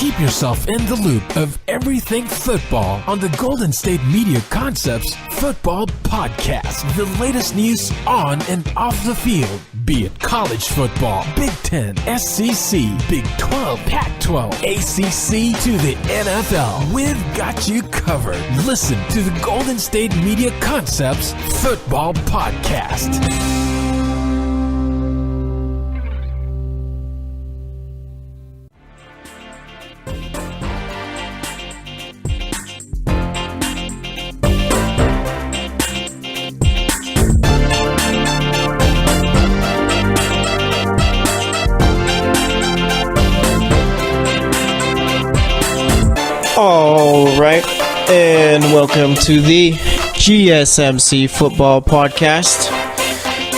Keep yourself in the loop of everything football on the Golden State Media Concepts Football Podcast. The latest news on and off the field, be it college football, Big Ten, SEC, Big 12, Pac-12, ACC to the NFL. We've got you covered. Listen to the Golden State Media Concepts Football Podcast. All right, and welcome to the GSMC Football Podcast.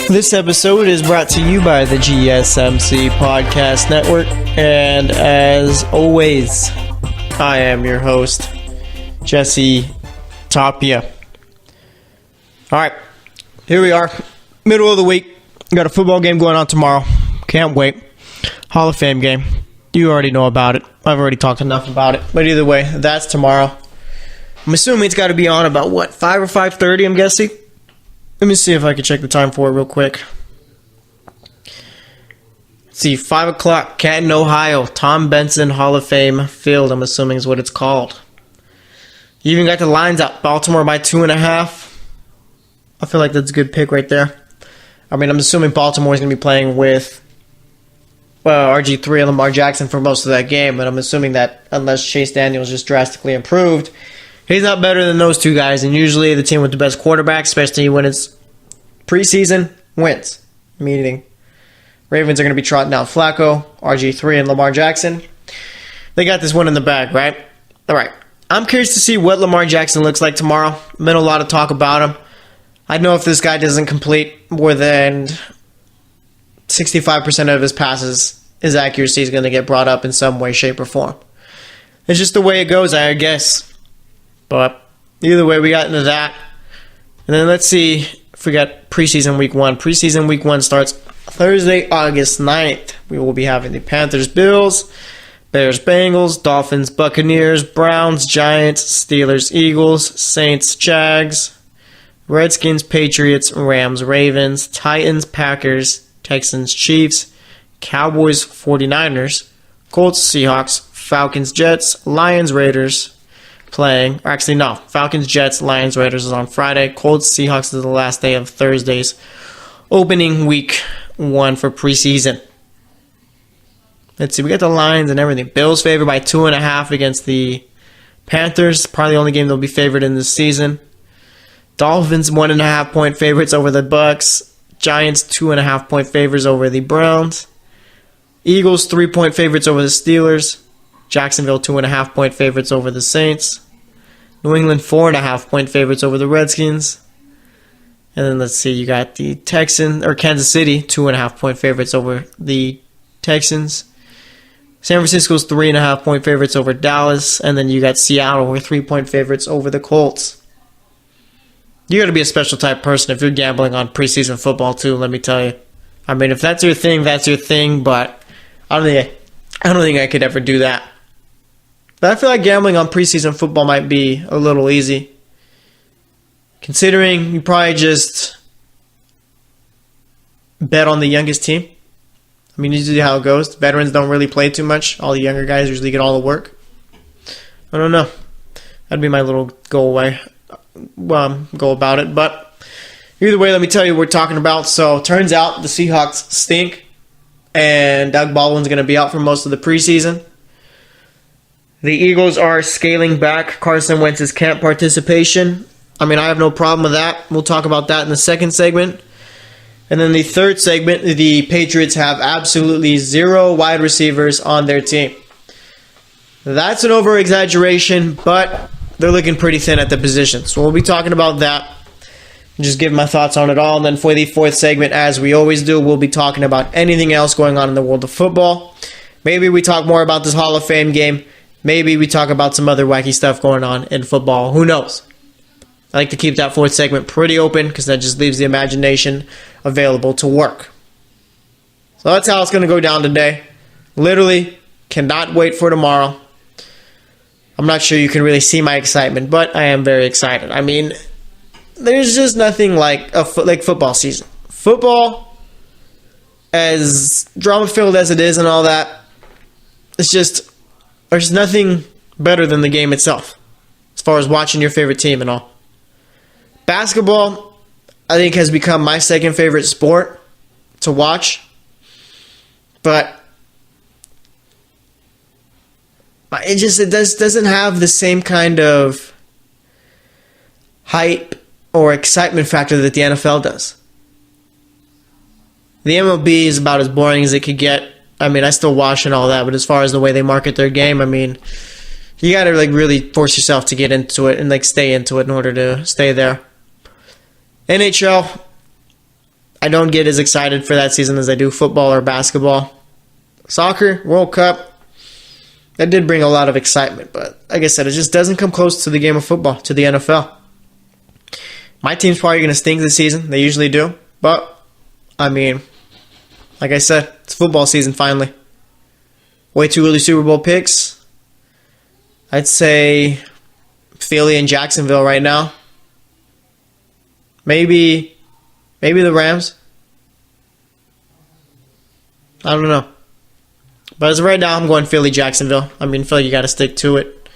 This episode is brought to you by the GSMC Podcast Network, and as always, I am your host, Jesse Tapia. All right, here we are, middle of the week. Got a football game going on tomorrow. Can't wait. Hall of Fame game. You already know about it. I've already talked enough about it. But either way, that's tomorrow. I'm assuming it's got to be on about, 5 or 5:30, I'm guessing? Let me see if I can check the time for it real quick. Let's see, 5 o'clock, Canton, Ohio. Tom Benson Hall of Fame Field, I'm assuming is what it's called. You even got the lines up. Baltimore by 2.5. I feel like that's a good pick right there. I mean, I'm assuming Baltimore is going to be playing with RG3 and Lamar Jackson for most of that game, but I'm assuming that unless Chase Daniels just drastically improved, he's not better than those two guys, and usually the team with the best quarterback, especially when it's preseason, wins. Meaning, Ravens are going to be trotting out Flacco, RG3, and Lamar Jackson. They got this one in the bag, right? All right. I'm curious to see what Lamar Jackson looks like tomorrow. Been a lot of talk about him. I know if this guy doesn't complete more than 65% of his passes, his accuracy is going to get brought up in some way, shape, or form. It's just the way it goes, I guess. But either way, we got into that. And then let's see if we got preseason week 1. Preseason week 1 starts Thursday, August 9th. We will be having the Panthers, Bills, Bears, Bengals, Dolphins, Buccaneers, Browns, Giants, Steelers, Eagles, Saints, Jags, Redskins, Patriots, Rams, Ravens, Titans, Packers, Texans, Chiefs, Cowboys, 49ers, Colts, Seahawks, Falcons, Jets, Lions, Raiders playing. Or actually, no. Falcons, Jets, Lions, Raiders is on Friday. Colts, Seahawks is the last day of Thursday's opening week 1 for preseason. Let's see. We got the lines and everything. Bills favored by 2.5 against the Panthers. Probably the only game they'll be favored in this season. Dolphins, 1.5 point favorites over the Bucks. Giants, 2.5 point favorites over the Browns. Eagles, 3 point favorites over the Steelers. Jacksonville, 2.5 point favorites over the Saints. New England, 4.5 point favorites over the Redskins. And then let's see, you got the Kansas City, 2.5 point favorites over the Texans. San Francisco's 3.5 point favorites over Dallas. And then you got Seattle, with 3 point favorites over the Colts. You got to be a special type person if you're gambling on preseason football too, let me tell you. I mean, if that's your thing, that's your thing, but I don't think I could ever do that. But I feel like gambling on preseason football might be a little easy. Considering you probably just bet on the youngest team. I mean, usually how it goes. Veterans don't really play too much. All the younger guys usually get all the work. I don't know. That'd be my little go about it. But either way, let me tell you what we're talking about. So, turns out the Seahawks stink, and Doug Baldwin's going to be out for most of the preseason. The Eagles are scaling back Carson Wentz's camp participation. I mean, I have no problem with that. We'll talk about that in the second segment. And then the third segment, the Patriots have absolutely 0 wide receivers on their team. That's an over-exaggeration, but they're looking pretty thin at the position. So we'll be talking about that. Just give my thoughts on it all. And then for the fourth segment, as we always do, we'll be talking about anything else going on in the world of football. Maybe we talk more about this Hall of Fame game. Maybe we talk about some other wacky stuff going on in football. Who knows? I like to keep that fourth segment pretty open because that just leaves the imagination available to work. So that's how it's going to go down today. Literally cannot wait for tomorrow. I'm not sure you can really see my excitement, but I am very excited. I mean, there's just nothing like football season. Football, as drama-filled as it is and all that, there's nothing better than the game itself, as far as watching your favorite team and all. Basketball, I think, has become my second favorite sport to watch, but it doesn't have the same kind of hype or excitement factor that the NFL does. The MLB is about as boring as it could get. I mean, I still watch and all that, but as far as the way they market their game, I mean, you got to really force yourself to get into it and stay into it in order to stay there. NHL, I don't get as excited for that season as I do football or basketball. Soccer, World Cup, that did bring a lot of excitement, but like I said, it just doesn't come close to the game of football, to the NFL. My team's probably going to stink this season. They usually do, but I mean, like I said, it's football season finally. Way too early Super Bowl picks. I'd say Philly and Jacksonville right now. Maybe the Rams. I don't know. But as of right now, I'm going Philly, Jacksonville. I mean, Philly, you got to stick to it.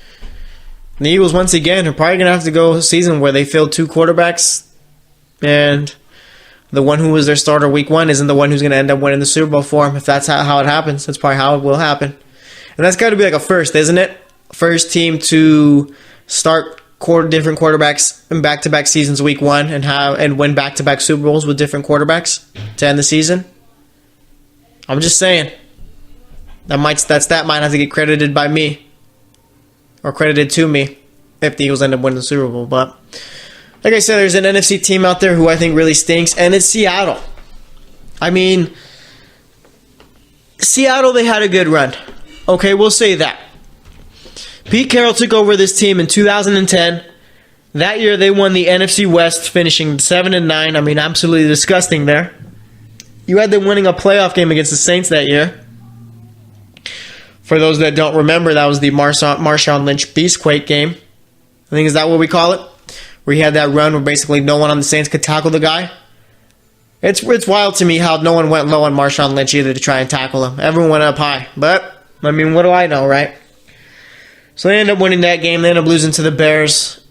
And the Eagles, once again, are probably going to have to go a season where they field two quarterbacks. And the one who was their starter week one isn't the one who's going to end up winning the Super Bowl for them. If that's how it happens, that's probably how it will happen. And that's got to be like a first, isn't it? First team to start different quarterbacks in back-to-back seasons week one and win back-to-back Super Bowls with different quarterbacks to end the season. I'm just saying. That stat might have to get credited by me. Or credited to me if the Eagles end up winning the Super Bowl. But like I said, there's an NFC team out there who I think really stinks, and it's Seattle. I mean, Seattle, they had a good run. Okay, we'll say that. Pete Carroll took over this team in 2010. That year, they won the NFC West, finishing 7-9. I mean, absolutely disgusting there. You had them winning a playoff game against the Saints that year. For those that don't remember, that was the Marshawn Lynch Beastquake game. I think, is that what we call it? Where he had that run where basically no one on the Saints could tackle the guy. It's wild to me how no one went low on Marshawn Lynch either to try and tackle him. Everyone went up high. But, I mean, what do I know, right? So they end up winning that game. They end up losing to the Bears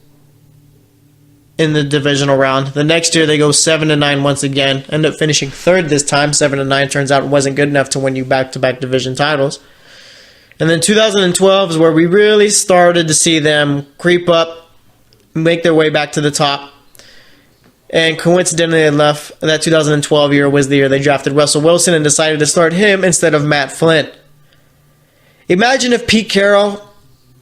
in the divisional round. The next year, they go 7-9 once again. End up finishing third this time. 7-9 turns out it wasn't good enough to win you back-to-back division titles. And then 2012 is where we really started to see them creep up, make their way back to the top. And coincidentally enough, that 2012 year was the year they drafted Russell Wilson and decided to start him instead of Matt Flynn. Imagine if Pete Carroll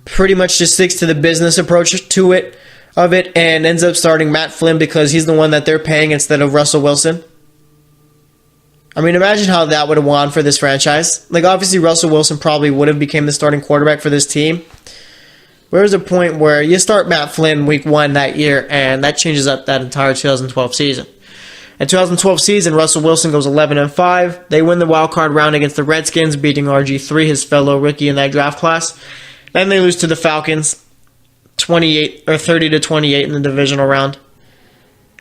pretty much just sticks to the business approach to it and ends up starting Matt Flynn because he's the one that they're paying instead of Russell Wilson. I mean, imagine how that would have won for this franchise. Like, obviously, Russell Wilson probably would have became the starting quarterback for this team. There's a point where you start Matt Flynn week one that year, and that changes up that entire 2012 season. In 2012 season, Russell Wilson goes 11-5. They win the wild card round against the Redskins, beating RG3, his fellow rookie in that draft class. Then they lose to the Falcons, 30-28 in the divisional round.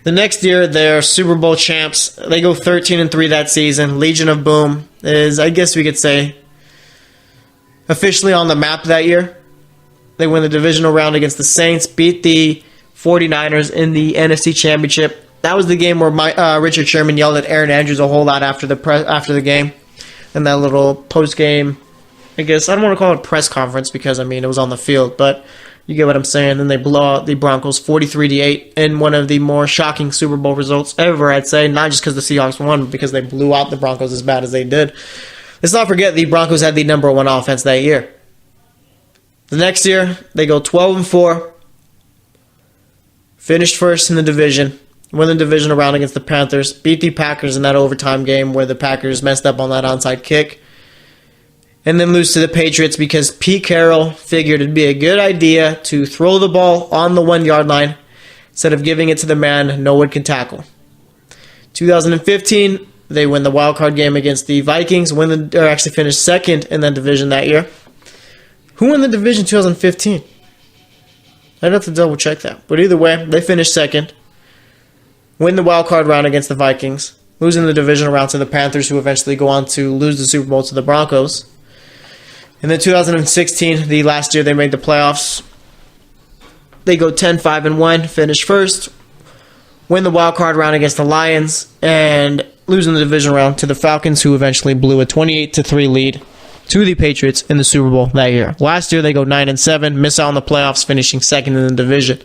The next year, they're Super Bowl champs. They go 13-3 that season. Legion of Boom is, I guess we could say, officially on the map that year. They win the divisional round against the Saints, beat the 49ers in the NFC Championship. That was the game where Richard Sherman yelled at Aaron Andrews a whole lot after the game. And that little post-game, I guess, I don't want to call it a press conference because, I mean, it was on the field, but you get what I'm saying. Then they blow out the Broncos 43-8 in one of the more shocking Super Bowl results ever, I'd say. Not just because the Seahawks won, but because they blew out the Broncos as bad as they did. Let's not forget the Broncos had the number one offense that year. The next year, they go 12-4. Finished first in the division. Win the division round against the Panthers. Beat the Packers in that overtime game where the Packers messed up on that onside kick. And then lose to the Patriots because Pete Carroll figured it'd be a good idea to throw the ball on the 1 yard line instead of giving it to the man no one can tackle. 2015, they win the wild card game against the Vikings, actually finished second in that division that year. Who won the division 2015? I'd have to double check that. But either way, they finished second. Win the wild card round against the Vikings. Losing the divisional round to the Panthers, who eventually go on to lose the Super Bowl to the Broncos. And then 2016, the last year they made the playoffs, they go 10-5-1, finish first. Win the wild card round against the Lions, and losing the division round to the Falcons, who eventually blew a 28-3 lead to the Patriots in the Super Bowl that year. Last year they go 9-7, miss out on the playoffs, finishing second in the division.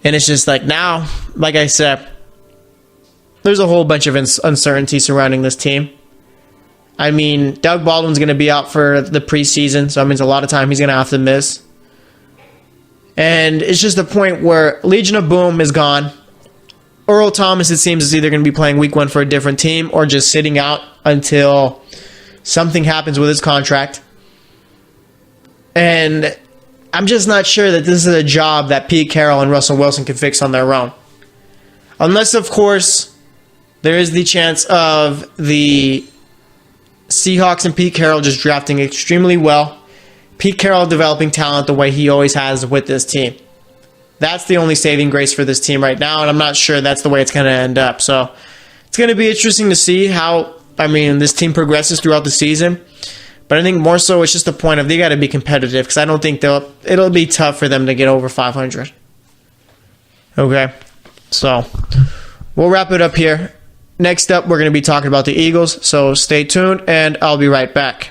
And it's just like now, like I said, there's a whole bunch of uncertainty surrounding this team. I mean, Doug Baldwin's going to be out for the preseason, so that means a lot of time he's going to have to miss. And it's just a point where Legion of Boom is gone. Earl Thomas, it seems, is either going to be playing week 1 for a different team or just sitting out until something happens with his contract. And I'm just not sure that this is a job that Pete Carroll and Russell Wilson can fix on their own. Unless, of course, there is the chance of the Seahawks and Pete Carroll just drafting extremely well. Pete Carroll developing talent the way he always has with this team. That's the only saving grace for this team right now, and I'm not sure that's the way it's going to end up. So it's going to be interesting to see how, this team progresses throughout the season. But I think more so it's just the point of they got to be competitive, because I don't think it'll be tough for them to get over 500. Okay, so we'll wrap it up here. Next up, we're going to be talking about the Eagles, so stay tuned, and I'll be right back.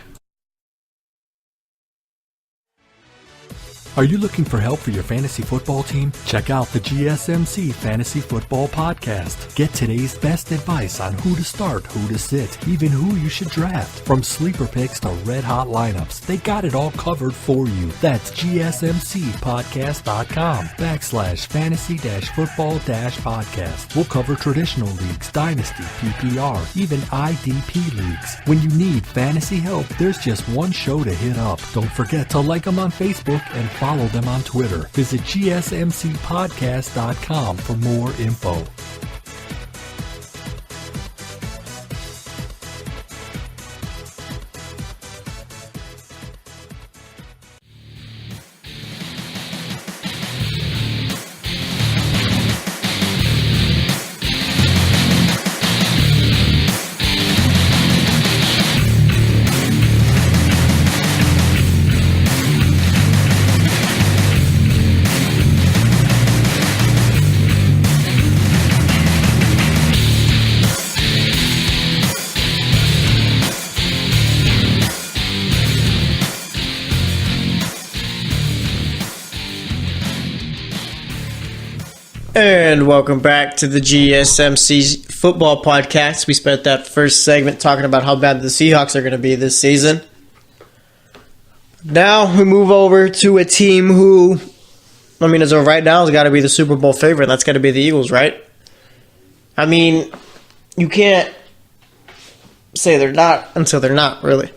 Are you looking for help for your fantasy football team? Check out the GSMC Fantasy Football Podcast. Get today's best advice on who to start, who to sit, even who you should draft. From sleeper picks to red-hot lineups, they got it all covered for you. That's gsmcpodcast.com/fantasy-football-podcast. We'll cover traditional leagues, dynasty, PPR, even IDP leagues. When you need fantasy help, there's just one show to hit up. Don't forget to like them on Facebook and follow them on Twitter. Visit gsmcpodcast.com for more info. And welcome back to the GSMC Football Podcast. We spent that first segment talking about how bad the Seahawks are going to be this season. Now we move over to a team who, as of right now, has got to be the Super Bowl favorite. That's got to be the Eagles, right? You can't say they're not until they're not, really.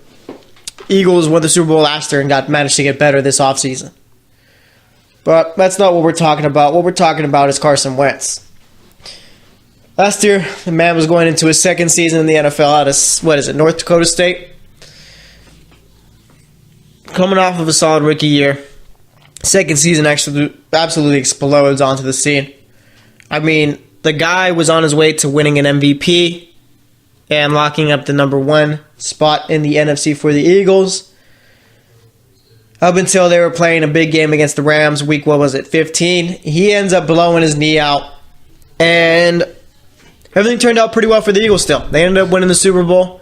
Eagles won the Super Bowl last year and managed to get better this offseason. But that's not what we're talking about. What we're talking about is Carson Wentz. Last year, the man was going into his second season in the NFL out of, North Dakota State? Coming off of a solid rookie year. Second season actually absolutely explodes onto the scene. The guy was on his way to winning an MVP and locking up the number 1 spot in the NFC for the Eagles. Up until they were playing a big game against the Rams, week 15. He ends up blowing his knee out. And everything turned out pretty well for the Eagles still. They ended up winning the Super Bowl.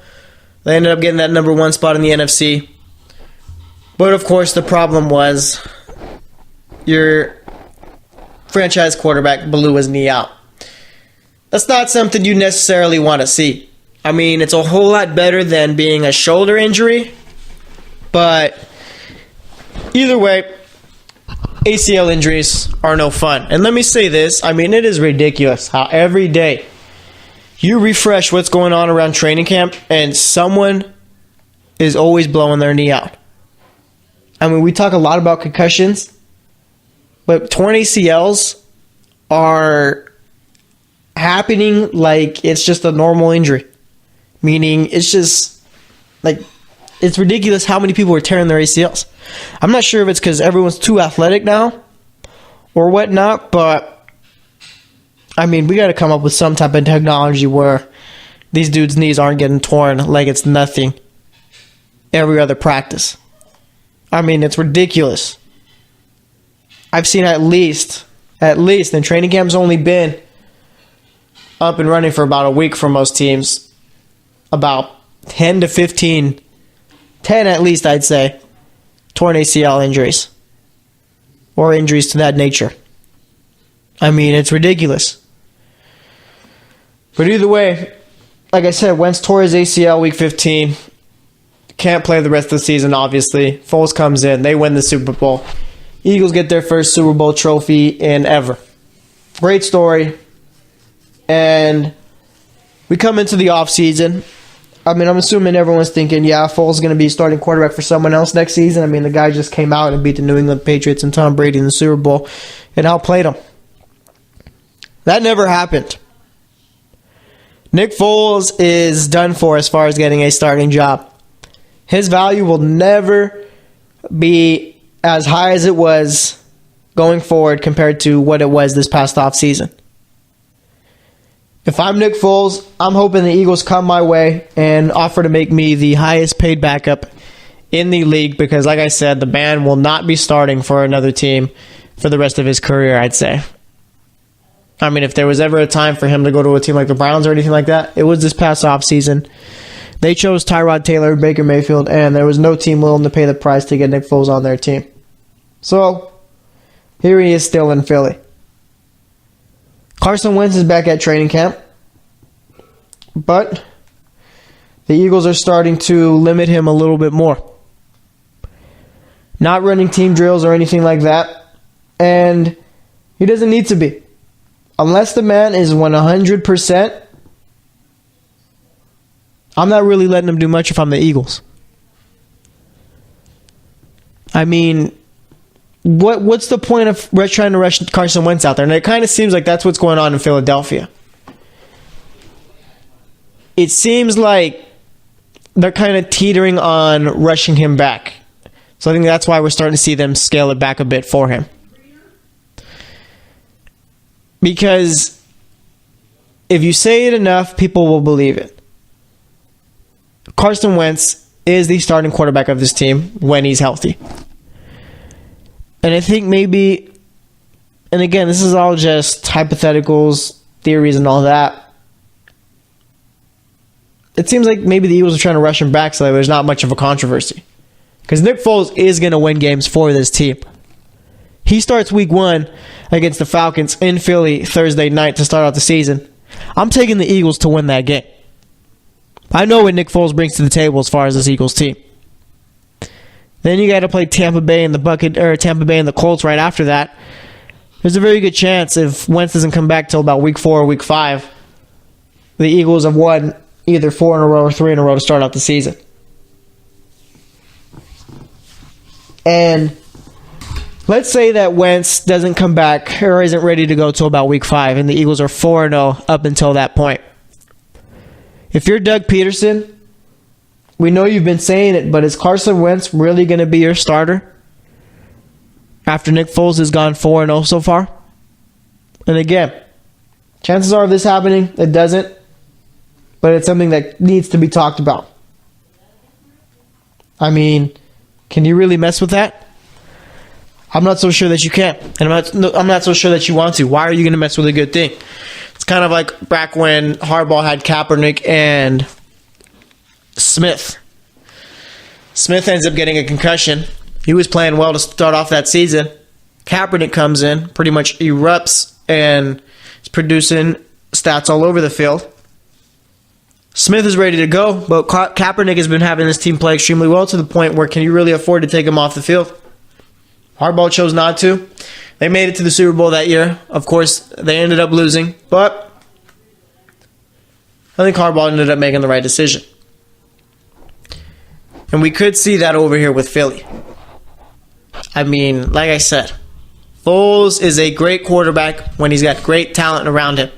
They ended up getting that number 1 spot in the NFC. But of course, the problem was your franchise quarterback blew his knee out. That's not something you necessarily want to see. It's a whole lot better than being a shoulder injury. But either way, ACL injuries are no fun. And let me say this, it is ridiculous how every day you refresh what's going on around training camp and someone is always blowing their knee out. We talk a lot about concussions, but torn ACLs are happening like it's just a normal injury. Meaning it's just like it's ridiculous how many people are tearing their ACLs. I'm not sure if it's because everyone's too athletic now or whatnot, but I mean, we got to come up with some type of technology where these dudes' knees aren't getting torn like it's nothing every other practice. I mean, it's ridiculous. I've seen at least, and training camp's only been up and running for about a week for most teams, about 10 to 15, 10 at least, I'd say, torn ACL injuries or injuries to that nature. I mean, it's ridiculous. But either way, like I said, Wentz tore his ACL week 15. Can't play the rest of the season, obviously. Foles comes in. They win the Super Bowl. Eagles get their first Super Bowl trophy in ever. Great story. And we come into the offseason. I mean, I'm assuming everyone's thinking, yeah, Foles is going to be starting quarterback for someone else next season. I mean, the guy just came out and beat the New England Patriots and Tom Brady in the Super Bowl and outplayed them. That never happened. Nick Foles is done for as far as getting a starting job. His value will never be as high as it was going forward compared to what it was this past offseason. If I'm Nick Foles, I'm hoping the Eagles come my way and offer to make me the highest paid backup in the league because, like I said, the man will not be starting for another team for the rest of his career, I'd say. I mean, if there was ever a time for him to go to a team like the Browns or anything like that, it was this past offseason. They chose Tyrod Taylor and Baker Mayfield, and there was no team willing to pay the price to get Nick Foles on their team. So, here he is still in Philly. Carson Wentz is back at training camp, but the Eagles are starting to limit him a little bit more. Not running team drills or anything like that, and he doesn't need to be. Unless the man is 100%, I'm not really letting him do much if I'm the Eagles. I mean, what's the point of trying to rush Carson Wentz out there? And it kind of seems like that's what's going on in Philadelphia. It seems like they're kind of teetering on rushing him back. So I think that's why we're starting to see them scale it back a bit for him. Because if you say it enough, people will believe it. Carson Wentz is the starting quarterback of this team when he's healthy. And I think maybe, and again, this is all just hypotheticals, theories, and all that. It seems like maybe the Eagles are trying to rush him back so that there's not much of a controversy. Because Nick Foles is going to win games for this team. He starts week 1 against the Falcons in Philly Thursday night to start out the season. I'm taking the Eagles to win that game. I know what Nick Foles brings to the table as far as this Eagles team. Then you got to play Tampa Bay and the Colts right after that. There's a very good chance if Wentz doesn't come back till about week 4 or week 5, the Eagles have won either 4 in a row or 3 in a row to start out the season. And let's say that Wentz doesn't come back or isn't ready to go till about week 5, and the Eagles are 4-0 up until that point. If you're Doug Peterson, we know you've been saying it, but is Carson Wentz really going to be your starter after Nick Foles has gone 4-0 so far? And again, chances are of this happening, it doesn't, but it's something that needs to be talked about. I mean, can you really mess with that? I'm not so sure that you can, and I'm not so sure that you want to. Why are you going to mess with a good thing? It's kind of like back when Harbaugh had Kaepernick and Smith. Smith ends up getting a concussion. He was playing well to start off that season. Kaepernick comes in, pretty much erupts, and is producing stats all over the field. Smith is ready to go, but Kaepernick has been having this team play extremely well to the point where can you really afford to take him off the field? Harbaugh chose not to. They made it to the Super Bowl that year. Of course, they ended up losing, but I think Harbaugh ended up making the right decision. And we could see that over here with Philly. I mean, like I said, Foles is a great quarterback when he's got great talent around him.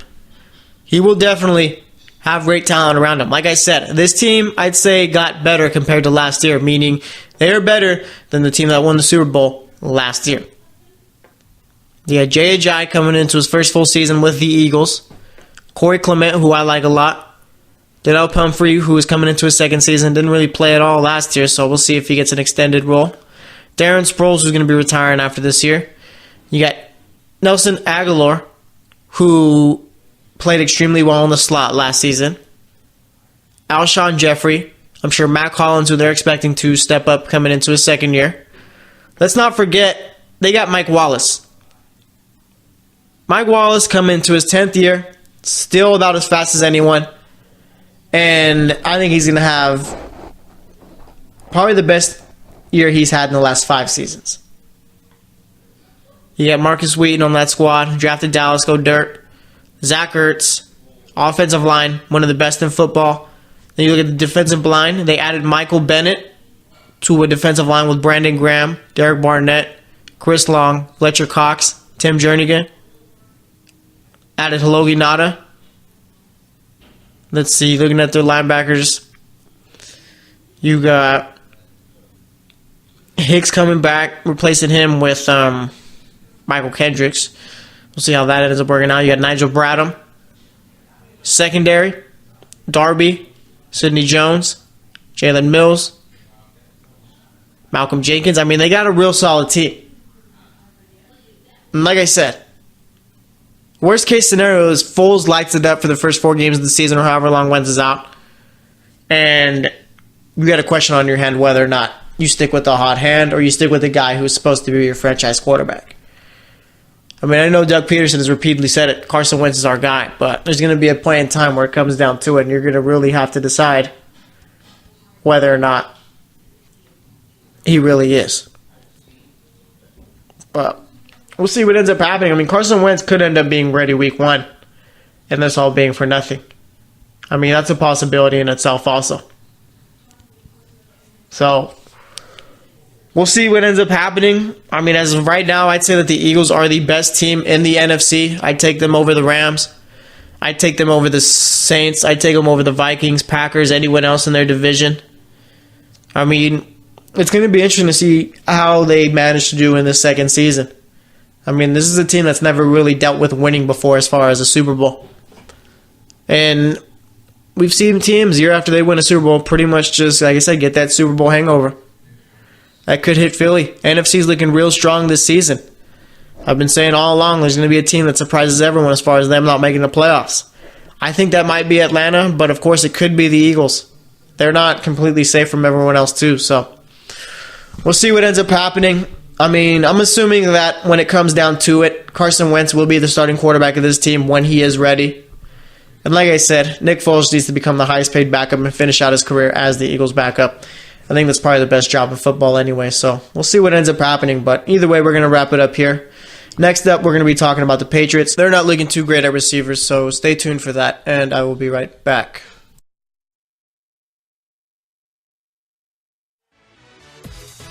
He will definitely have great talent around them. Like I said, this team, I'd say, got better compared to last year, meaning they are better than the team that won the Super Bowl last year. You had Jay Ajayi coming into his first full season with the Eagles. Corey Clement, who I like a lot. Donnell Pumphrey, who is coming into his second season, didn't really play at all last year, so we'll see if he gets an extended role. Darren Sproles, who's going to be retiring after this year. You got Nelson Aguilar, who played extremely well in the slot last season. Alshon Jeffrey. I'm sure Matt Collins, who they're expecting to step up coming into his second year. Let's not forget, they got Mike Wallace. Mike Wallace coming into his 10th year, still about as fast as anyone. And I think he's going to have probably the best year he's had in the last 5 seasons. You got Marcus Wheaton on that squad, drafted Dallas, go dirt. Zach Ertz, offensive line, one of the best in football. Then you look at the defensive line, they added Michael Bennett to a defensive line with Brandon Graham, Derek Barnett, Chris Long, Fletcher Cox, Tim Jernigan. Added Hilogi Nada. Let's see, looking at their linebackers, you got Hicks coming back, replacing him with Michael Kendricks. We'll see how that ends up working out. You got Nigel Bradham. Secondary, Darby, Sidney Jones, Jalen Mills, Malcolm Jenkins. I mean, they got a real solid team. And like I said, worst case scenario is Foles lights it up for the first 4 games of the season or however long Wentz is out. And you got a question on your hand whether or not you stick with the hot hand or you stick with the guy who's supposed to be your franchise quarterback. I mean, I know Doug Peterson has repeatedly said it. Carson Wentz is our guy. But there's going to be a point in time where it comes down to it and you're going to really have to decide whether or not he really is. But we'll see what ends up happening. I mean, Carson Wentz could end up being ready week 1 and this all being for nothing. I mean, that's a possibility in itself also. So, we'll see what ends up happening. I mean, as of right now, I'd say that the Eagles are the best team in the NFC. I'd take them over the Rams. I'd take them over the Saints. I'd take them over the Vikings, Packers, anyone else in their division. I mean, it's going to be interesting to see how they manage to do in this second season. I mean, this is a team that's never really dealt with winning before as far as a Super Bowl. And we've seen teams, year after they win a Super Bowl, pretty much just, like I said, get that Super Bowl hangover. That could hit Philly. NFC's looking real strong this season. I've been saying all along there's going to be a team that surprises everyone as far as them not making the playoffs. I think that might be Atlanta, but of course it could be the Eagles. They're not completely safe from everyone else too, so we'll see what ends up happening. I mean, I'm assuming that when it comes down to it, Carson Wentz will be the starting quarterback of this team when he is ready. And like I said, Nick Foles needs to become the highest paid backup and finish out his career as the Eagles backup. I think that's probably the best job in football anyway, so we'll see what ends up happening. But either way, we're going to wrap it up here. Next up, we're going to be talking about the Patriots. They're not looking too great at receivers, so stay tuned for that, and I will be right back.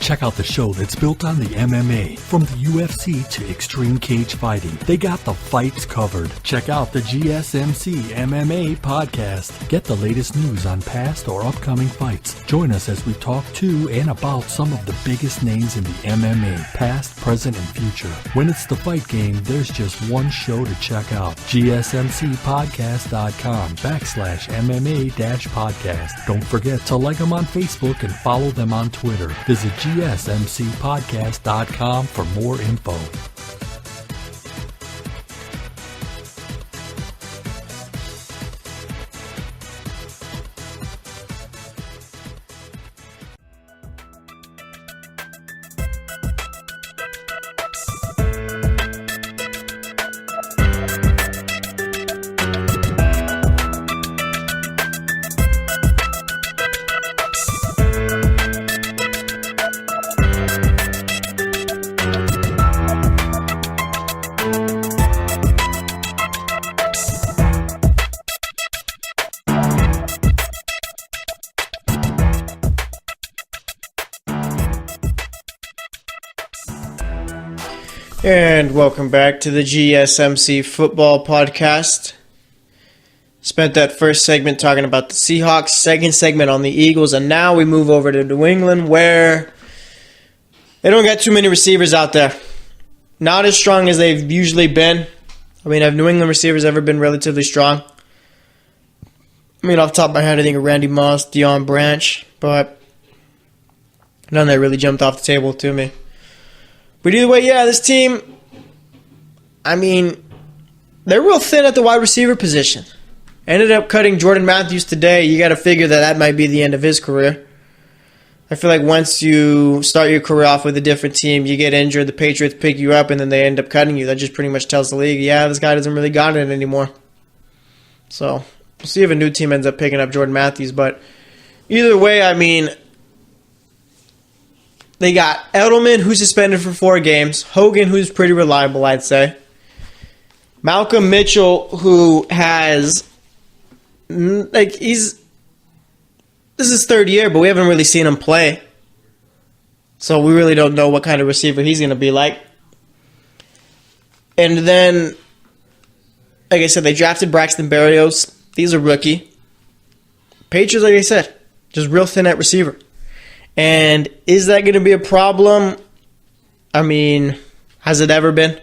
Check out the show that's built on the MMA. From the UFC to extreme cage fighting, they got the fights covered. Check out the GSMC MMA podcast. Get the latest news on past or upcoming fights. Join us as we talk to and about some of the biggest names in the MMA, past, present, and future. When it's the fight game, there's just one show to check out. GSMCpodcast.com/MMA-podcast. Don't forget to like them on Facebook and follow them on Twitter. Visit GSMCpodcast.com for more info. And welcome back to the GSMC Football Podcast. Spent that first segment talking about the Seahawks, second segment on the Eagles, and now we move over to New England where they don't got too many receivers out there. Not as strong as they've usually been. I mean, have New England receivers ever been relatively strong? I mean, off the top of my head, I think of Randy Moss, Deion Branch, but none that really jumped off the table to me. But either way, yeah, this team, I mean, they're real thin at the wide receiver position. Ended up cutting Jordan Matthews today. You got to figure that might be the end of his career. I feel like once you start your career off with a different team, you get injured, the Patriots pick you up, and then they end up cutting you. That just pretty much tells the league, yeah, this guy doesn't really got it anymore. So we'll see if a new team ends up picking up Jordan Matthews. But either way, I mean, they got Edelman, who's suspended for 4 games. Hogan, who's pretty reliable, I'd say. Malcolm Mitchell, who has, this is his 3rd year, but we haven't really seen him play. So we really don't know what kind of receiver he's going to be like. And then, like I said, they drafted Braxton Berrios. He's a rookie. Patriots, like I said, just real thin at receiver. And is that going to be a problem? I mean, has it ever been?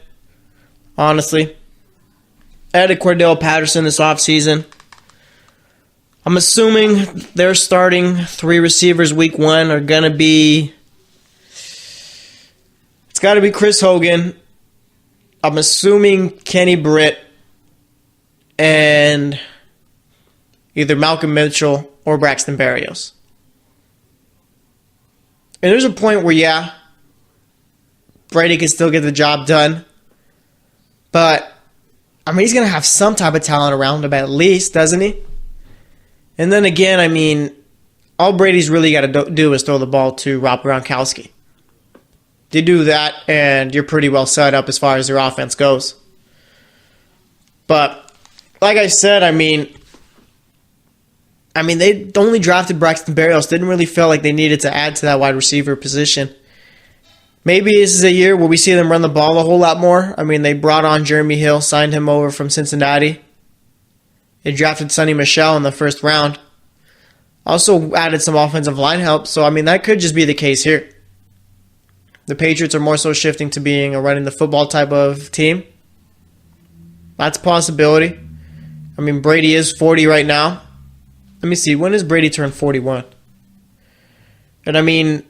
Honestly. Added Cordell Patterson this offseason. I'm assuming they're starting 3 receivers week 1 are going to be... It's got to be Chris Hogan. I'm assuming Kenny Britt and either Malcolm Mitchell or Braxton Berrios. And there's a point where, yeah, Brady can still get the job done. But, I mean, he's going to have some type of talent around him at least, doesn't he? And then again, I mean, all Brady's really got to do is throw the ball to Rob Gronkowski. You do that, and you're pretty well set up as far as your offense goes. But, like I said, I mean, they only drafted Braxton Berrios. Didn't really feel like they needed to add to that wide receiver position. Maybe this is a year where we see them run the ball a whole lot more. I mean, they brought on Jeremy Hill, signed him over from Cincinnati. They drafted Sonny Michel in the 1st round. Also added some offensive line help. So, I mean, that could just be the case here. The Patriots are more so shifting to being a running the football type of team. That's a possibility. I mean, Brady is 40 right now. Let me see. When does Brady turn 41? And I mean,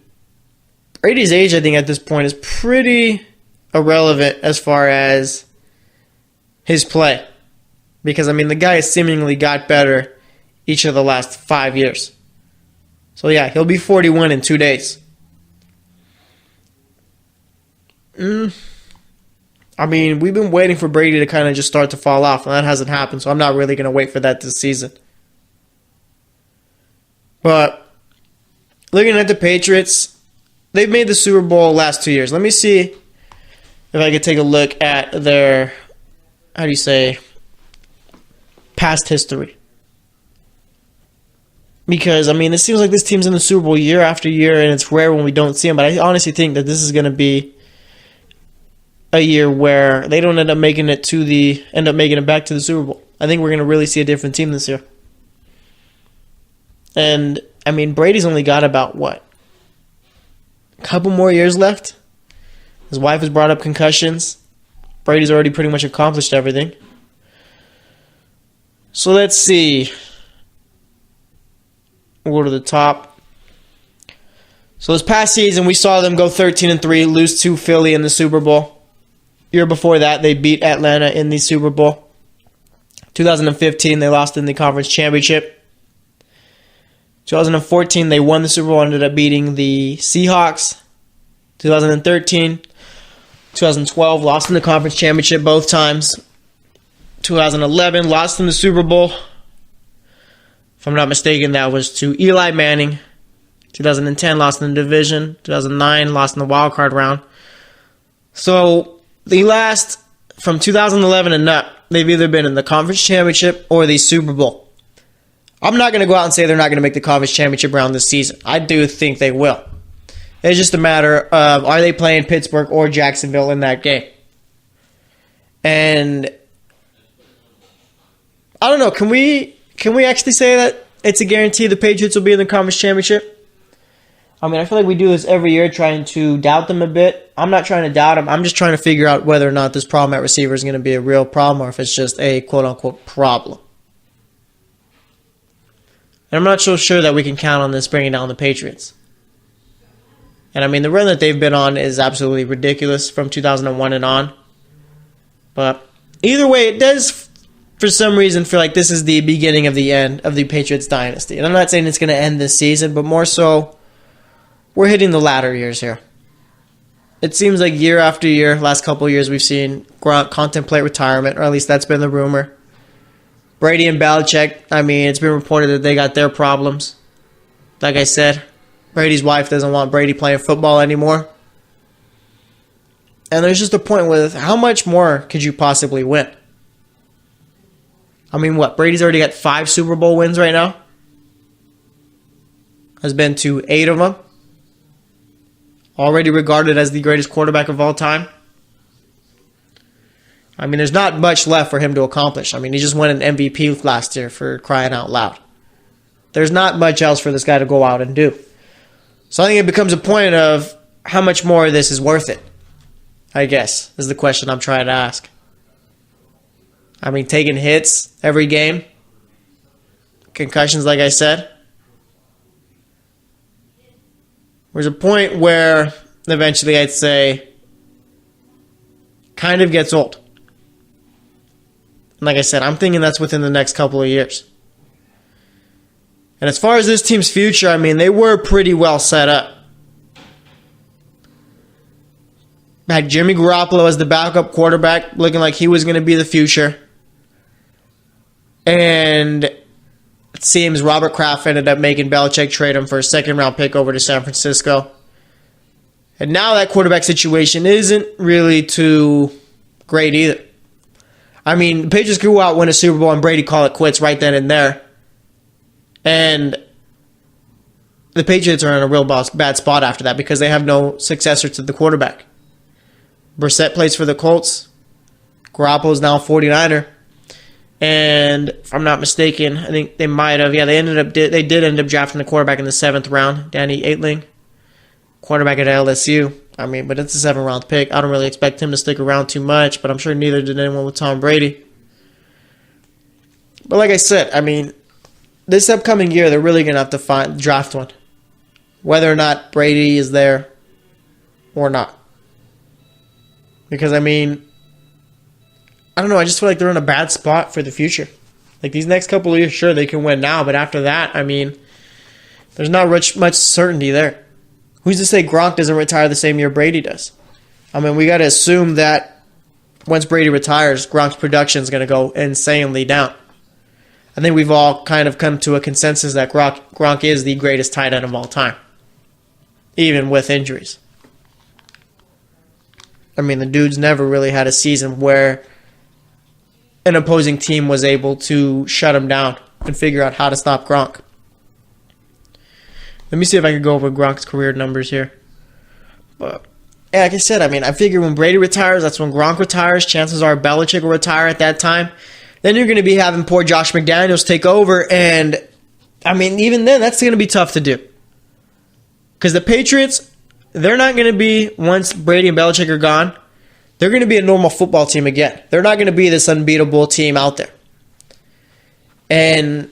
Brady's age, I think, at this point is pretty irrelevant as far as his play. Because, I mean, the guy has seemingly got better each of the last 5 years. So, yeah, he'll be 41 in 2 days. I mean, we've been waiting for Brady to kind of just start to fall off, and that hasn't happened, so I'm not really going to wait for that this season. But looking at the Patriots, they've made the Super Bowl last 2 years. Let me see if I could take a look at their, past history. Because, I mean, it seems like this team's in the Super Bowl year after year, and it's rare when we don't see them. But I honestly think that this is going to be a year where they don't end up making it back to the Super Bowl. I think we're going to really see a different team this year. And, I mean, Brady's only got about, a couple more years left? His wife has brought up concussions. Brady's already pretty much accomplished everything. So let's see. We'll go to the top. So this past season, we saw them go 13-3, lose to Philly in the Super Bowl. Year before that, they beat Atlanta in the Super Bowl. 2015, they lost in the conference championship. 2014, they won the Super Bowl, ended up beating the Seahawks. 2013, 2012, lost in the conference championship both times. 2011, lost in the Super Bowl. If I'm not mistaken, that was to Eli Manning. 2010, lost in the division. 2009, lost in the wild card round. So, the last, from 2011 and up, they've either been in the conference championship or the Super Bowl. I'm not going to go out and say they're not going to make the conference championship round this season. I do think they will. It's just a matter of, are they playing Pittsburgh or Jacksonville in that game? And I don't know. Can we actually say that it's a guarantee the Patriots will be in the conference championship? I mean, I feel like we do this every year trying to doubt them a bit. I'm not trying to doubt them. I'm just trying to figure out whether or not this problem at receiver is going to be a real problem or if it's just a quote-unquote problem. And I'm not so sure that we can count on this bringing down the Patriots. And I mean, the run that they've been on is absolutely ridiculous from 2001 and on. But either way, it does, for some reason, feel like this is the beginning of the end of the Patriots dynasty. And I'm not saying it's going to end this season, but more so, we're hitting the latter years here. It seems like year after year, last couple of years, we've seen Gronk contemplate retirement, or at least that's been the rumor. Brady and Belichick, I mean, it's been reported that they got their problems. Like I said, Brady's wife doesn't want Brady playing football anymore. And there's just a point with how much more could you possibly win? I mean, what? Brady's already got 5 Super Bowl wins right now. Has been to 8 of them. Already regarded as the greatest quarterback of all time. I mean, there's not much left for him to accomplish. I mean, he just won an MVP last year, for crying out loud. There's not much else for this guy to go out and do. So I think it becomes a point of how much more of this is worth it, I guess, is the question I'm trying to ask. I mean, taking hits every game. Concussions, like I said. There's a point where eventually I'd say kind of gets old. And like I said, I'm thinking that's within the next couple of years. And as far as this team's future, I mean, they were pretty well set up. Had Jimmy Garoppolo as the backup quarterback, looking like he was going to be the future. And it seems Robert Kraft ended up making Belichick trade him for a second-round pick over to San Francisco. And now that quarterback situation isn't really too great either. I mean, the Patriots could go out, win a Super Bowl, and Brady call it quits right then and there. And the Patriots are in a real bad spot after that because they have no successor to the quarterback. Brissett plays for the Colts. Garoppolo's now a 49er. And if I'm not mistaken, I think they might have. Yeah, they did end up drafting the quarterback in the 7th round, Danny Aitling, quarterback at LSU. I mean, but it's a 7th-round pick. I don't really expect him to stick around too much, but I'm sure neither did anyone with Tom Brady. But like I said, I mean, this upcoming year, they're really going to have to draft one, whether or not Brady is there or not. Because, I mean, I don't know, I just feel like they're in a bad spot for the future. Like, these next couple of years, sure, they can win now, but after that, I mean, there's not much certainty there. Who's to say Gronk doesn't retire the same year Brady does? I mean, we got to assume that once Brady retires, Gronk's production is going to go insanely down. I think we've all kind of come to a consensus that Gronk is the greatest tight end of all time, even with injuries. I mean, the dude's never really had a season where an opposing team was able to shut him down and figure out how to stop Gronk. Let me see if I can go over Gronk's career numbers here. But yeah, like I said, I mean, I figure when Brady retires, that's when Gronk retires. Chances are Belichick will retire at that time. Then you're going to be having poor Josh McDaniels take over. And, I mean, even then, that's going to be tough to do. Because the Patriots, they're not going to be, once Brady and Belichick are gone, they're going to be a normal football team again. They're not going to be this unbeatable team out there. And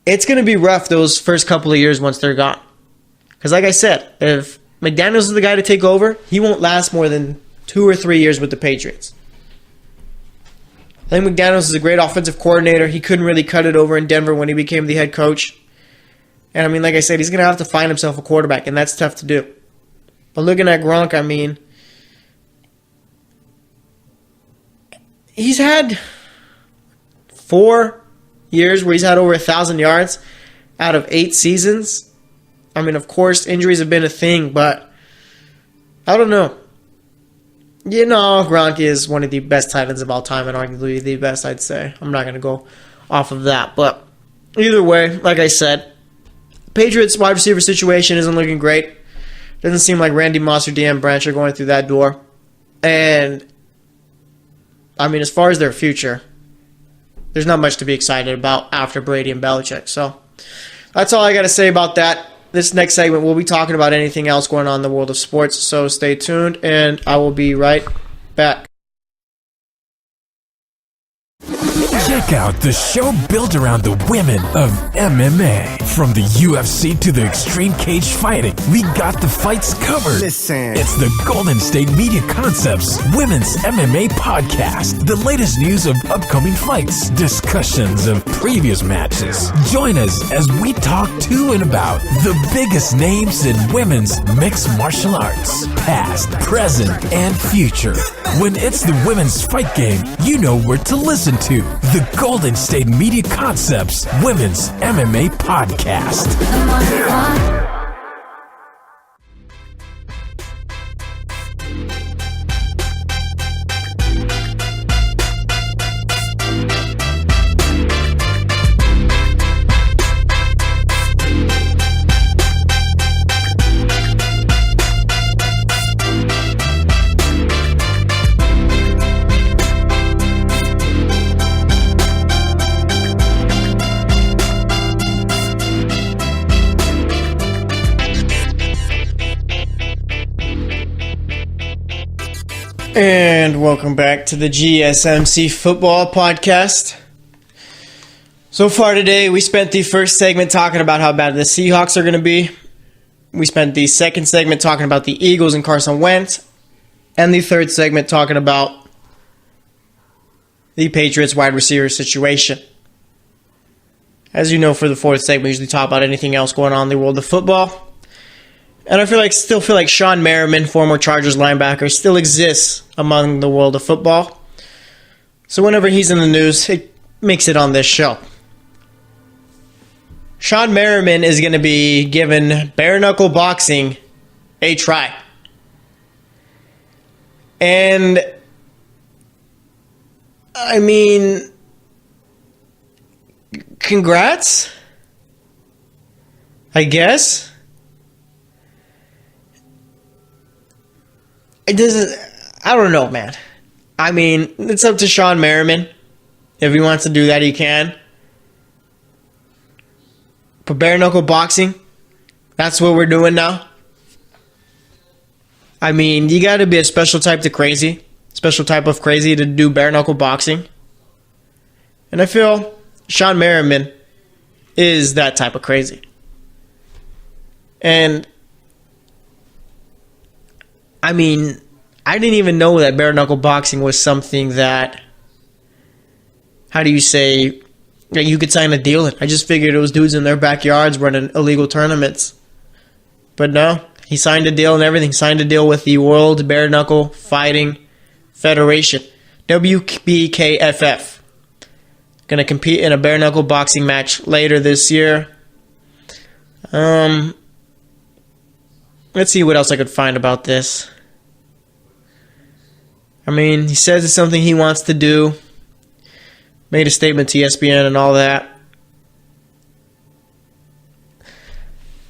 it's going to be rough those first couple of years once they're gone. Because like I said, if McDaniels is the guy to take over, he won't last more than 2 or 3 years with the Patriots. I think McDaniels is a great offensive coordinator. He couldn't really cut it over in Denver when he became the head coach. And I mean, like I said, he's going to have to find himself a quarterback, and that's tough to do. But looking at Gronk, I mean, he's had 4 years where he's had over 1,000 yards out of 8 seasons. I mean, of course, injuries have been a thing, but I don't know. You know, Gronk is one of the best tight ends of all time and arguably the best, I'd say. I'm not going to go off of that. But either way, like I said, Patriots wide receiver situation isn't looking great. Doesn't seem like Randy Moss or De'Aaron Branch are going through that door. And, I mean, as far as their future, there's not much to be excited about after Brady and Belichick. So that's all I got to say about that. This next segment, we'll be talking about anything else going on in the world of sports. So stay tuned, and I will be right back. Check out the show built around the women of MMA. From the UFC to the extreme cage fighting, we got the fights covered. Listen. It's the Golden State Media Concepts Women's MMA Podcast. The latest news of upcoming fights, discussions of previous matches. Join us as we talk to and about the biggest names in women's mixed martial arts, past, present, and future. When it's the women's fight game, you know where to listen to. The Golden State Media Concepts Women's MMA Podcast. And welcome back to the GSMC Football Podcast. So far today, we spent the first segment talking about how bad the Seahawks are going to be. We spent the second segment talking about the Eagles and Carson Wentz. And the third segment talking about the Patriots wide receiver situation. As you know, for the fourth segment, we usually talk about anything else going on in the world of football. And I still feel like Sean Merriman, former Chargers linebacker, still exists among the world of football. So whenever he's in the news, it makes it on this show. Sean Merriman is going to be given bare-knuckle boxing a try. And, I mean, congrats, I guess. I don't know, man. I mean, it's up to Sean Merriman. If he wants to do that, he can. But bare-knuckle boxing, that's what we're doing now. I mean, you got to be a special type of crazy to do bare-knuckle boxing. And I feel Sean Merriman is that type of crazy. And I mean, I didn't even know that bare-knuckle boxing was something that, how do you say, that you could sign a deal in. I just figured it was dudes in their backyards running illegal tournaments. But no, he signed a deal and everything. Signed a deal with the World Bare-Knuckle Fighting Federation, WBKFF. Going to compete in a bare-knuckle boxing match later this year. Let's see what else I could find about this. I mean, he says it's something he wants to do. Made a statement to ESPN and all that.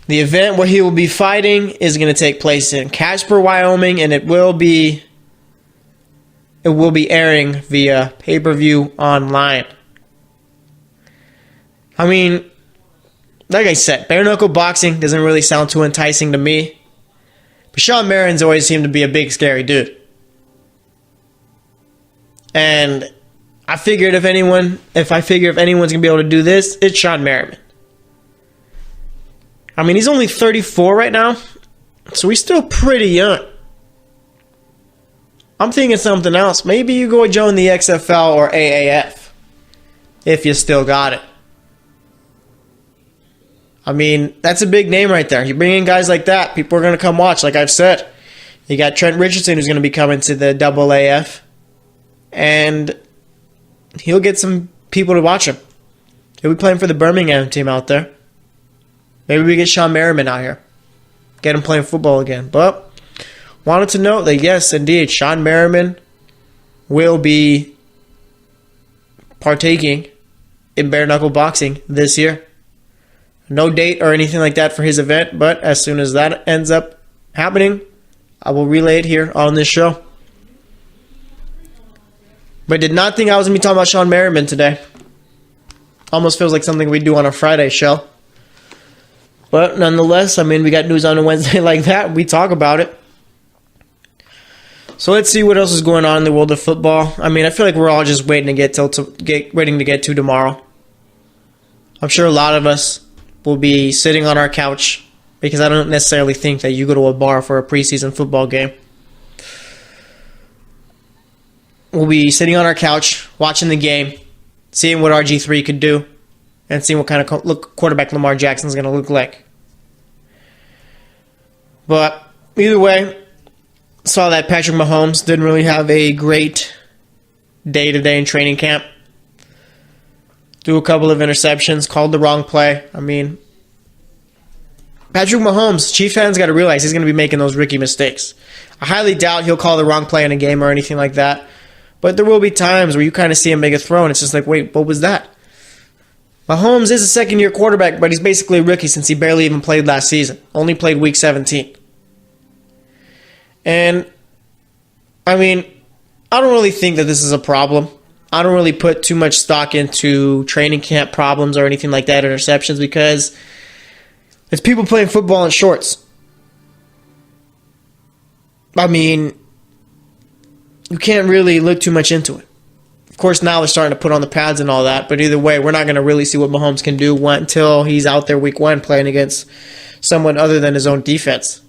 The event where he will be fighting is going to take place in Casper, Wyoming, and it will be airing via pay-per-view online. I mean, like I said, bare-knuckle boxing doesn't really sound too enticing to me. But Sean Merriman's always seemed to be a big, scary dude. And I figured if anyone's going to be able to do this, it's Sean Merriman. I mean, he's only 34 right now, so he's still pretty young. I'm thinking something else. Maybe you go join the XFL or AAF, if you still got it. I mean, that's a big name right there. You bring in guys like that, people are going to come watch, like I've said. You got Trent Richardson, who's going to be coming to the AAF, and he'll get some people to watch him. He'll be playing for the Birmingham team out there. Maybe we get Sean Merriman out here. Get him playing football again. But wanted to note that, yes, indeed, Sean Merriman will be partaking in bare-knuckle boxing this year. No date or anything like that for his event, but as soon as that ends up happening, I will relay it here on this show. But did not think I was going to be talking about Sean Merriman today. Almost feels like something we do on a Friday show. But nonetheless, I mean, we got news on a Wednesday like that. We talk about it. So let's see what else is going on in the world of football. I mean, I feel like we're all just waiting to get to tomorrow. I'm sure a lot of us will be sitting on our couch because I don't necessarily think that you go to a bar for a preseason football game. We'll be sitting on our couch, watching the game, seeing what RG3 could do, and seeing what kind of quarterback Lamar Jackson's going to look like. But either way, saw that Patrick Mahomes didn't really have a great day-to-day in training camp. Threw a couple of interceptions, called the wrong play. I mean, Patrick Mahomes, Chiefs fans got to realize he's going to be making those rookie mistakes. I highly doubt he'll call the wrong play in a game or anything like that. But there will be times where you kind of see him make a throw and it's just like, wait, what was that? Mahomes is a second-year quarterback, but he's basically a rookie since he barely even played last season. Only played Week 17. And, I mean, I don't really think that this is a problem. I don't really put too much stock into training camp problems or anything like that, interceptions, because it's people playing football in shorts. I mean, you can't really look too much into it. Of course, now they're starting to put on the pads and all that, but either way, we're not going to really see what Mahomes can do until he's out there Week 1 playing against someone other than his own defense.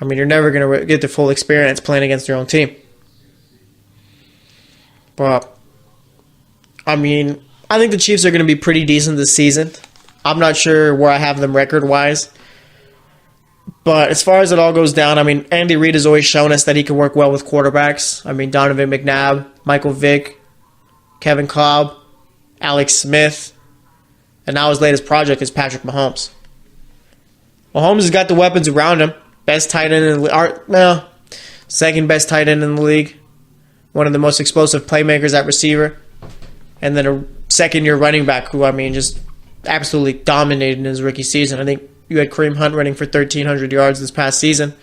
I mean, you're never going to get the full experience playing against your own team. But, I mean, I think the Chiefs are going to be pretty decent this season. I'm not sure where I have them record-wise. But as far as it all goes down, I mean, Andy Reid has always shown us that he can work well with quarterbacks. I mean, Donovan McNabb, Michael Vick, Kevin Kolb, Alex Smith, and now his latest project is Patrick Mahomes. Mahomes has got the weapons around him. Best tight end in the league. Second best tight end in the league. One of the most explosive playmakers at receiver. And then a second-year running back who, I mean, just absolutely dominated in his rookie season. I think you had Kareem Hunt running for 1,300 yards this past season.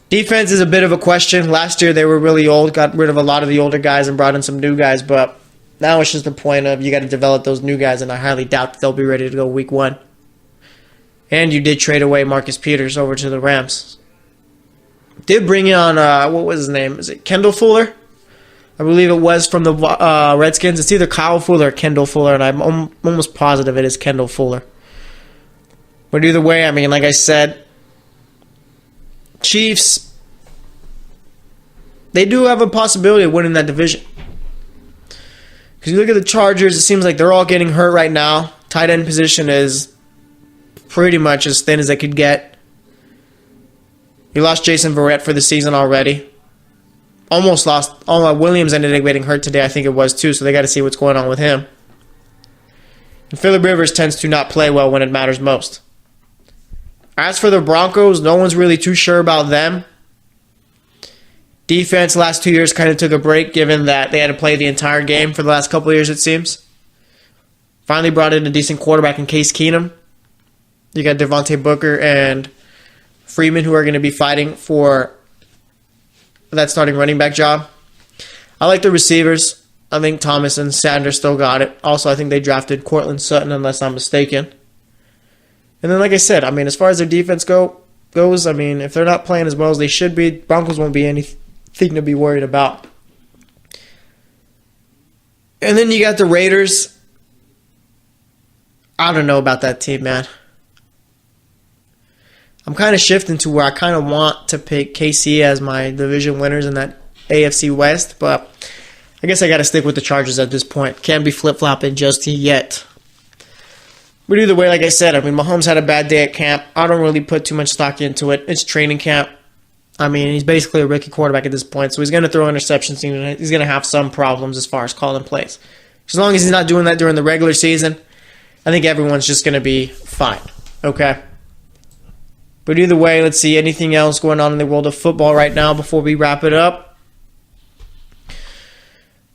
Defense is a bit of a question. Last year they were really old, got rid of a lot of the older guys and brought in some new guys, but now it's just the point of you got to develop those new guys, and I highly doubt that they'll be ready to go Week 1. And you did trade away Marcus Peters over to the Rams. Did bring on, what was his name? Is it Kendall Fuller? I believe it was from the Redskins. It's either Kyle Fuller or Kendall Fuller, and I'm almost positive it is Kendall Fuller. But either way, I mean, like I said, Chiefs, they do have a possibility of winning that division. Because you look at the Chargers, it seems like they're all getting hurt right now. Tight end position is pretty much as thin as they could get. You lost Jason Verrett for the season already. Almost lost. Williams ended up getting hurt today, I think it was too, so they got to see what's going on with him. And Phillip Rivers tends to not play well when it matters most. As for the Broncos, no one's really too sure about them. Defense last 2 years kind of took a break given that they had to play the entire game for the last couple of years, it seems. Finally brought in a decent quarterback in Case Keenum. You got Devontae Booker and Freeman who are going to be fighting for that starting running back job. I like the receivers. I think Thomas and Sanders still got it. Also, I think they drafted Cortland Sutton, unless I'm mistaken. And then, like I said, I mean, as far as their defense goes, I mean, if they're not playing as well as they should be, Broncos won't be anything to be worried about. And then you got the Raiders. I don't know about that team, man. I'm kind of shifting to where I kind of want to pick KC as my division winners in that AFC West, but I guess I got to stick with the Chargers at this point. Can't be flip-flopping just yet. But either way, like I said, I mean, Mahomes had a bad day at camp. I don't really put too much stock into it. It's training camp. I mean, he's basically a rookie quarterback at this point, so he's going to throw interceptions. He's going to have some problems as far as calling plays. As long as he's not doing that during the regular season, I think everyone's just going to be fine. Okay? But either way, let's see. Anything else going on in the world of football right now before we wrap it up?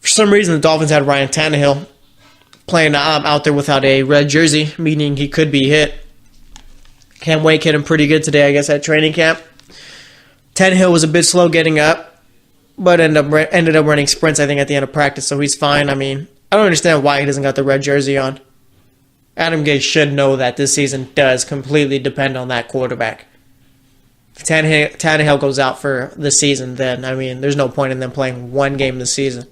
For some reason, the Dolphins had Ryan Tannehill playing out there without a red jersey, meaning he could be hit. Cam Wake hit him pretty good today, I guess, at training camp. Tannehill was a bit slow getting up, but ended up running sprints, I think, at the end of practice, so he's fine. I mean, I don't understand why he doesn't got the red jersey on. Adam Gase should know that this season does completely depend on that quarterback. If Tannehill goes out for the season, then, there's no point in them playing one game this season.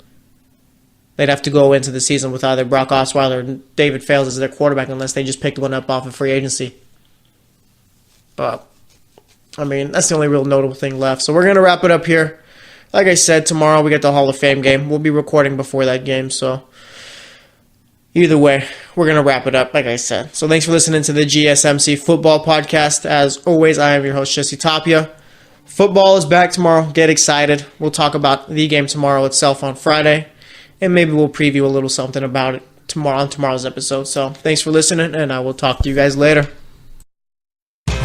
They'd have to go into the season with either Brock Osweiler or David Fales as their quarterback unless they just picked one up off of free agency. But, that's the only real notable thing left. So we're going to wrap it up here. Like I said, tomorrow we get the Hall of Fame game. We'll be recording before that game, so either way, we're going to wrap it up, like I said. So thanks for listening to the GSMC Football Podcast. As always, I am your host, Jesse Tapia. Football is back tomorrow. Get excited. We'll talk about the game tomorrow itself on Friday, and maybe we'll preview a little something about it tomorrow on tomorrow's episode. So thanks for listening, and I will talk to you guys later.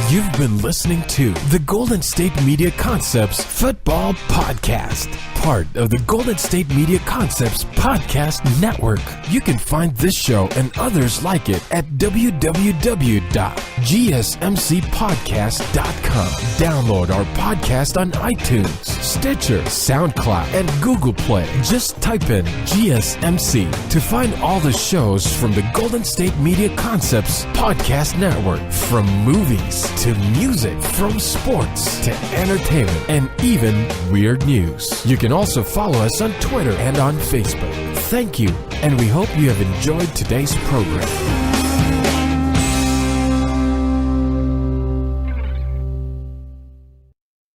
You've been listening to the Golden State Media Concepts Football Podcast, part of the Golden State Media Concepts Podcast Network. You can find this show and others like it at www.gsmcpodcast.com. Download our podcast on iTunes, Stitcher, SoundCloud, and Google Play. Just type in GSMC to find all the shows from the Golden State Media Concepts Podcast Network, from movies to music, from sports to entertainment, and even weird news. You can also follow us on Twitter and on Facebook. Thank you, and we hope you have enjoyed today's program.